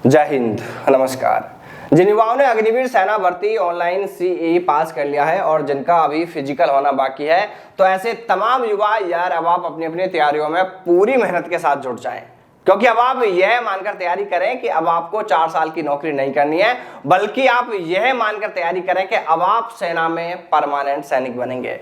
जय हिंद, नमस्कार। जिन युवाओं ने अग्निवीर सेना भर्ती ऑनलाइन CE पास कर लिया है और जिनका अभी फिजिकल होना बाकी है, तो ऐसे तमाम युवा यार अब आप अपनी अपनी तैयारियों में पूरी मेहनत के साथ जुट जाएं, क्योंकि अब आप यह मानकर तैयारी करें कि अब आपको 4 साल की नौकरी नहीं करनी है, बल्कि आप यह मानकर तैयारी करें कि अब आप सेना में परमानेंट सैनिक बनेंगे।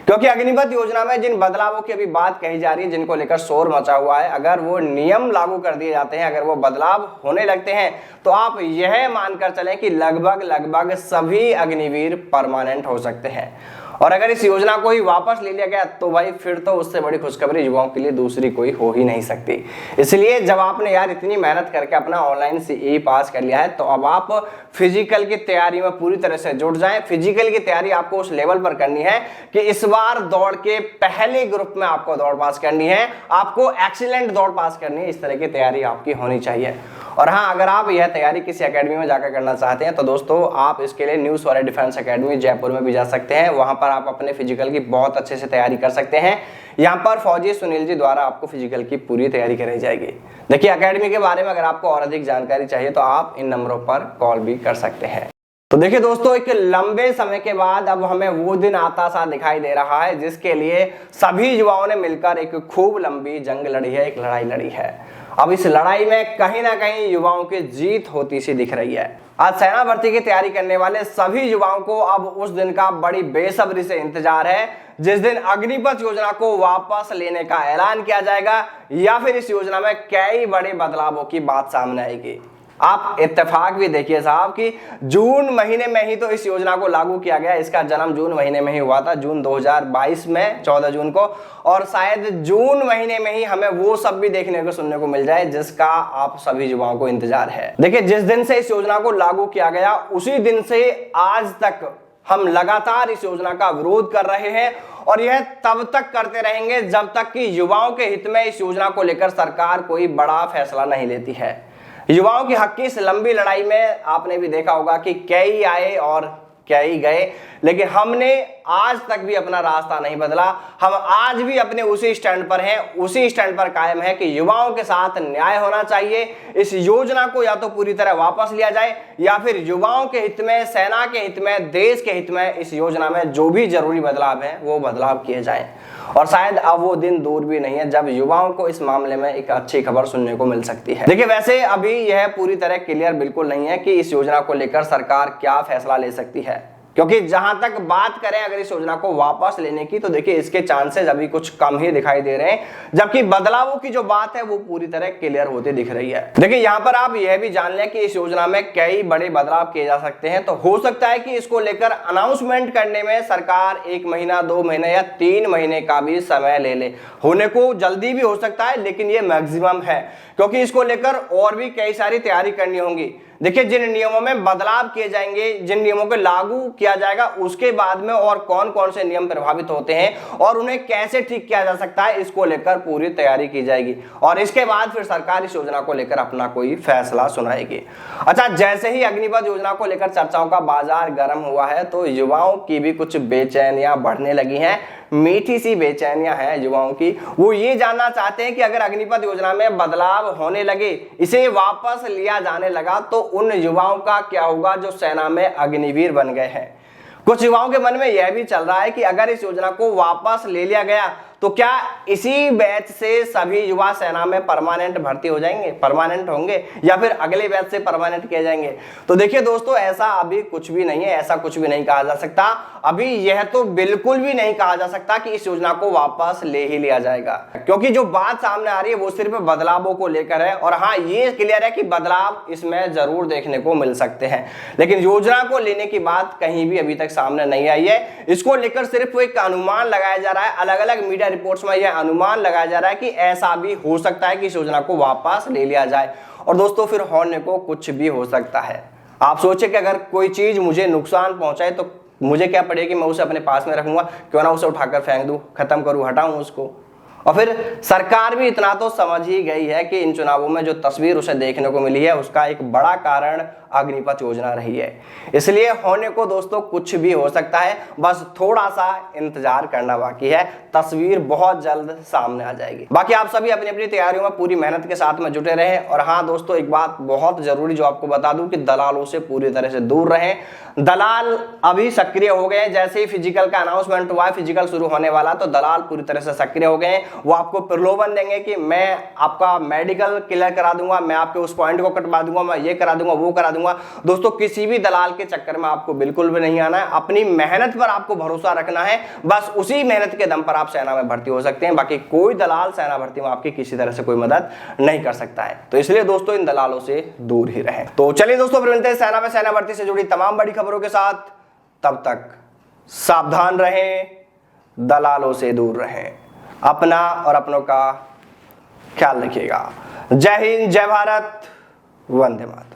क्योंकि अग्निपथ योजना में जिन बदलावों की अभी बात कही जा रही है, जिनको लेकर शोर मचा हुआ है, अगर वो नियम लागू कर दिए जाते हैं, अगर वो बदलाव होने लगते हैं, तो आप यह मानकर चलें कि लगभग सभी अग्निवीर परमानेंट हो सकते हैं। और अगर इस योजना को ही वापस ले लिया गया तो भाई फिर तो उससे बड़ी खुशखबरी युवाओं के लिए दूसरी कोई हो ही नहीं सकती। इसलिए जब आपने यार इतनी मेहनत करके अपना ऑनलाइन CE पास कर लिया है, तो अब आप फिजिकल की तैयारी में पूरी तरह से जुट जाएं। फिजिकल की तैयारी आपको उस लेवल पर करनी है कि इस बार दौड़ के पहले ग्रुप में आपको दौड़ पास करनी है, आपको एक्सीलेंट दौड़ पास करनी है। इस तरह की तैयारी आपकी होनी चाहिए। और हाँ, अगर आप यह तैयारी किसी एकेडमी में जाकर करना चाहते हैं तो दोस्तों आप इसके लिए new Swaraj defence academy Jaipur में भी जा सकते हैं। वहां पर आप अपने फिजिकल की बहुत अच्छे से तैयारी कर सकते हैं। यहाँ पर फौजी सुनील जी द्वारा आपको फिजिकल की पूरी तैयारी कराई जाएगी। देखिए, एकेडमी के बारे में अगर आपको और अधिक जानकारी चाहिए तो आप इन नंबरों पर कॉल भी कर सकते हैं। तो देखिए दोस्तों, एक लंबे समय के बाद अब हमें वो दिन आता सा दिखाई दे रहा है जिसके लिए सभी युवाओं ने मिलकर एक खूब लंबी जंग लड़ी है, एक लड़ाई लड़ी है। अब इस लड़ाई में कहीं ना कहीं युवाओं की जीत होती सी दिख रही है। आज सेना भर्ती की तैयारी करने वाले सभी युवाओं को अब उस दिन का बड़ी बेसब्री से इंतजार है जिस दिन अग्निपथ योजना को वापस लेने का ऐलान किया जाएगा, या फिर इस योजना में कई बड़े बदलावों की बात सामने आएगी। आप इत्तेफाक भी देखिए साहब कि जून महीने में ही तो इस योजना को लागू किया गया। इसका जन्म जून महीने में ही हुआ था, जून 2022 में 14 जून को, और शायद जून महीने में ही हमें वो सब भी देखने को सुनने को मिल जाए जिसका आप सभी युवाओं को इंतजार है। देखिए, जिस दिन से इस योजना को लागू किया गया उसी दिन से आज तक हम लगातार इस योजना का विरोध कर रहे हैं, और यह तब तक करते रहेंगे जब तक कि युवाओं के हित में इस योजना को लेकर सरकार कोई बड़ा फैसला नहीं लेती है। युवाओं की हक की इस लंबी लड़ाई में आपने भी देखा होगा कि कई आए और कई गए, लेकिन हमने आज तक भी अपना रास्ता नहीं बदला। हम आज भी अपने उसी स्टैंड पर हैं, उसी स्टैंड पर कायम है कि युवाओं के साथ न्याय होना चाहिए। इस योजना को या तो पूरी तरह वापस लिया जाए, या फिर युवाओं के हित में, सेना के हित में, देश के हित में इस योजना में जो भी जरूरी बदलाव है वो बदलाव किए जाएं। और शायद अब वो दिन दूर भी नहीं है जब युवाओं को इस मामले में एक अच्छी खबर सुनने को मिल सकती है। देखिए, वैसे अभी यह पूरी तरह क्लियर बिल्कुल नहीं है कि इस योजना को लेकर सरकार क्या फैसला ले सकती है, क्योंकि जहां तक बात करें अगर इस योजना को वापस लेने की, तो देखिए इसके चांसेस अभी कुछ कम ही दिखाई दे रहे हैं, जबकि बदलावों की जो बात है वो पूरी तरह क्लियर होती दिख रही है। देखिए, यहाँ पर आप यह भी जान लें कि इस योजना में कई बड़े बदलाव किए जा सकते हैं। तो हो सकता है कि इसको लेकर अनाउंसमेंट करने में सरकार 1 महीना, 2 महीने या 3 महीने का भी समय ले ले। होने को जल्दी भी हो सकता है, लेकिन ये मैक्सिमम है, क्योंकि इसको लेकर और भी कई सारी तैयारी करनी होगी। देखिए, जिन नियमों में बदलाव किए जाएंगे, जिन नियमों को लागू किया जाएगा, उसके बाद में और कौन कौन से नियम प्रभावित होते हैं और उन्हें कैसे ठीक किया जा सकता है, इसको लेकर पूरी तैयारी की जाएगी। और इसके बाद फिर सरकार इस योजना को लेकर अपना कोई फैसला सुनाएगी। अच्छा, जैसे ही अग्निपथ योजना को लेकर चर्चाओं का बाजार गर्म हुआ है, तो युवाओं की भी कुछ बेचैनियां बढ़ने लगी हैं। मीठी सी बेचैनियां हैं युवाओं की। वो ये जानना चाहते हैं कि अगर अग्निपथ योजना में बदलाव होने लगे, इसे वापस लिया जाने लगा, तो उन युवाओं का क्या होगा जो सेना में अग्निवीर बन गए हैं। कुछ युवाओं के मन में यह भी चल रहा है कि अगर इस योजना को वापस ले लिया गया तो क्या इसी बैच से सभी युवा सेना में परमानेंट भर्ती हो जाएंगे, परमानेंट होंगे, या फिर अगले बैच से परमानेंट किए जाएंगे। तो देखिए दोस्तों, ऐसा अभी कुछ भी नहीं है, ऐसा कुछ भी नहीं कहा जा सकता। अभी यह तो बिल्कुल भी नहीं कहा जा सकता कि इस योजना को वापस ले ही लिया जाएगा, क्योंकि जो बात सामने आ रही है वो सिर्फ बदलावों को लेकर है। और हाँ, ये क्लियर है कि बदलाव इसमें जरूर देखने को मिल सकते हैं, लेकिन योजना को लेने की बात कहीं भी अभी तक सामने नहीं आई है। इसको लेकर सिर्फ एक अनुमान लगाया जा रहा है। अलग अलग मीडिया रिपोर्ट्स में यह अनुमान लगाया जा रहा है कि ऐसा भी हो सकता है कि इस योजना को वापस ले लिया जाए। और दोस्तों, फिर होने को कुछ भी हो सकता है। आप सोचे कि अगर कोई चीज मुझे नुकसान पहुंचाए तो मुझे क्या पड़ेगा कि मैं उसे अपने पास में रखूंगा, क्यों ना उसे उठाकर फेंक दूं, खत्म करूं, हटाऊं उसको। और फिर सरकार भी इतना तो समझ ही गई है कि इन चुनावों में जो तस्वीर उसे देखने को मिली है उसका एक बड़ा कारण अग्निपथ योजना रही है। इसलिए होने को दोस्तों कुछ भी हो सकता है, बस थोड़ा सा इंतजार करना बाकी है, तस्वीर बहुत जल्द सामने आ जाएगी। बाकी आप सभी अपनी अपनी तैयारियों में पूरी मेहनत के साथ में जुटे रहें। और हाँ दोस्तों, एक बात बहुत जरूरी जो आपको बता दूं कि दलालों से पूरी तरह से दूर रहें। दलाल अभी सक्रिय हो गए, जैसे ही फिजिकल का अनाउंसमेंट हुआ है, फिजिकल शुरू होने वाला, तो दलाल पूरी तरह से सक्रिय हो गए हैं। वो आपको प्रलोभन देंगे कि मैं आपका मेडिकल क्लियर करा दूंगा, मैं आपके उस पॉइंट को कटवा दूंगा, मैं ये करा दूंगा, वो करा दूंगा। दोस्तों किसी भी दलाल के चक्कर में आपको बिल्कुल भी नहीं आना है, अपनी मेहनत पर आपको भरोसा रखना है, बस उसी मेहनत के दम पर आप सेना में भर्ती हो सकते हैं। बाकी कोई दलाल सेना भर्ती में आपकी किसी तरह से कोई मदद नहीं कर सकता है। तो इसलिए दोस्तों इन दलालों से दूर ही रहें। तो चलिए दोस्तों, फिर मिलते हैं सेना में सेना भर्ती से जुड़ी तमाम बड़ी खबरों के साथ। तब तक सावधान रहें, दलालों से दूर रहें, अपना और अपनों का ख्याल रखिएगा। जय हिंद, जय भारत, वंदे मातरम।